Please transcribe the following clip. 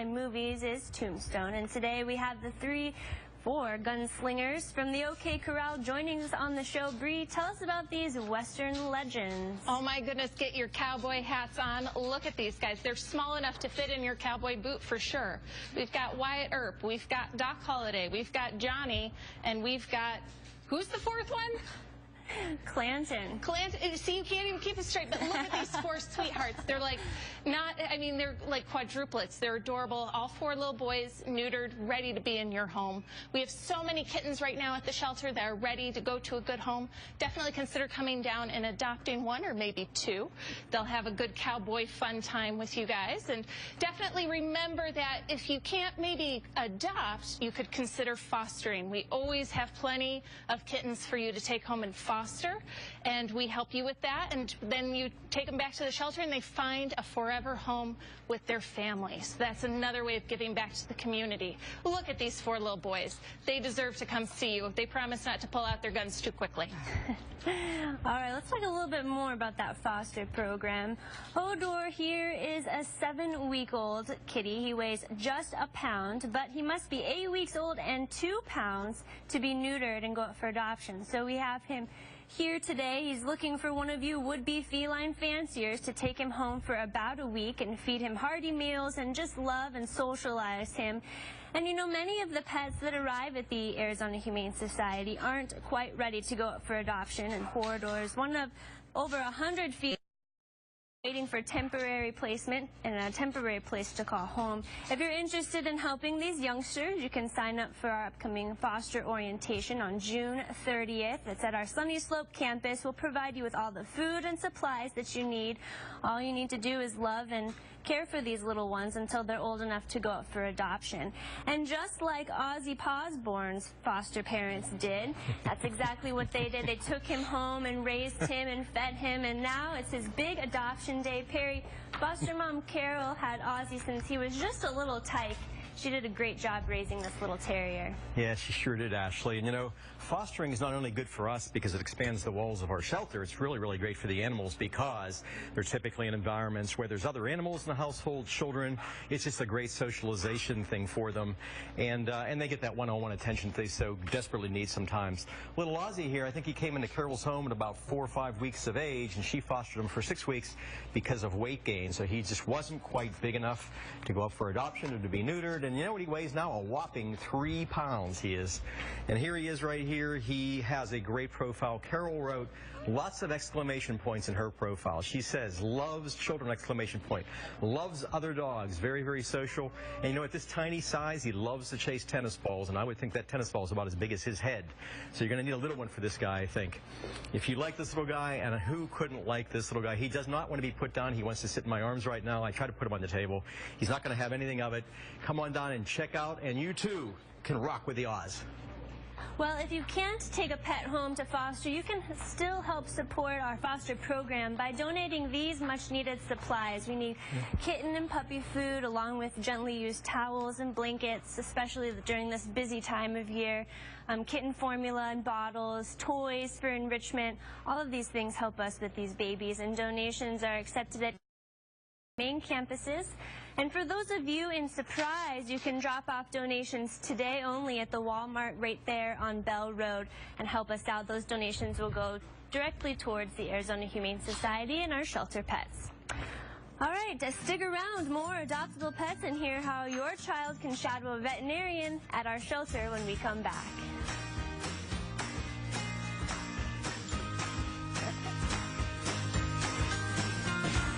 Movies is Tombstone, and today we have the four gunslingers from the OK Corral joining us on the show. Bree, tell us about these Western legends. Oh my goodness, get your cowboy hats on. Look at these guys. They're small enough to fit in your cowboy boot for sure. We've got Wyatt Earp, we've got Doc Holliday, we've got Johnny, and we've got, who's the fourth one? Clanton. See, you can't even keep it straight, but look at these four sweethearts. They're like they're like quadruplets. They're adorable. All four little boys, neutered, ready to be in your home. We have so many kittens right now at the shelter that are ready to go to a good home. Definitely consider coming down and adopting one or maybe two. They'll have a good cowboy fun time with you guys. And definitely remember that if you can't maybe adopt, you could consider fostering. We always have plenty of kittens for you to take home and foster, and we help you with that, and then you take them back to the shelter and they find a forever home with their families. That's another way of giving back to the community. Look at these four little boys. They deserve to come see you. They promise not to pull out their guns too quickly. All right, let's talk a little bit more about that foster program. Hodor here is a 7-week-old kitty. He weighs just a pound, but he must be 8 weeks old and 2 pounds to be neutered and go up for adoption. So we have him here today. He's looking for one of you would-be feline fanciers to take him home for about a week and feed him hearty meals and just love and socialize him. And you know, many of the pets that arrive at the Arizona Humane Society aren't quite ready to go up for adoption, and Hodor is one of over 100 feet waiting for temporary placement and a temporary place to call home. If you're interested in helping these youngsters, you can sign up for our upcoming foster orientation on June 30th. It's at our Sunny Slope campus. We'll provide you with all the food and supplies that you need. All you need to do is love and care for these little ones until they're old enough to go up for adoption. And just like Ozzy Osbourne's foster parents did, that's exactly what they did. They took him home and raised him and fed him, and now it's his big adoption day. Perry, foster mom Carol had Ozzy since he was just a little tyke. She did a great job raising this little terrier. Yeah, she sure did, Ashley. And you know, fostering is not only good for us because it expands the walls of our shelter, it's really, really great for the animals because they're typically in environments where there's other animals in the household, children. It's just a great socialization thing for them. And they get that one-on-one attention they so desperately need sometimes. Little Ozzy here, I think he came into Carol's home at about 4 or 5 weeks of age, and she fostered him for 6 weeks because of weight gain. So he just wasn't quite big enough to go up for adoption or to be neutered. And you know what he weighs now? A whopping 3 pounds he is. And here he is right here. He has a great profile. Carol wrote lots of exclamation points in her profile. She says, loves children, exclamation point. Loves other dogs, very, very social. And you know, at this tiny size, he loves to chase tennis balls. And I would think that tennis ball is about as big as his head. So you're going to need a little one for this guy, I think. If you like this little guy, and who couldn't like this little guy? He does not want to be put down. He wants to sit in my arms right now. I try to put him on the table. He's not going to have anything of it. Come on down and check out, and you too can rock with the Oz. Well, if you can't take a pet home to foster, you can still help support our foster program by donating these much-needed supplies. We need kitten and puppy food along with gently used towels and blankets, especially during this busy time of year. Kitten formula and bottles, toys for enrichment. All of these things help us with these babies, and donations are accepted at main campuses. And for those of you in Surprise, you can drop off donations today only at the Walmart right there on Bell Road and help us out. Those donations will go directly towards the Arizona Humane Society and our shelter pets. All right, stick around. More adoptable pets and hear how your child can shadow a veterinarian at our shelter when we come back.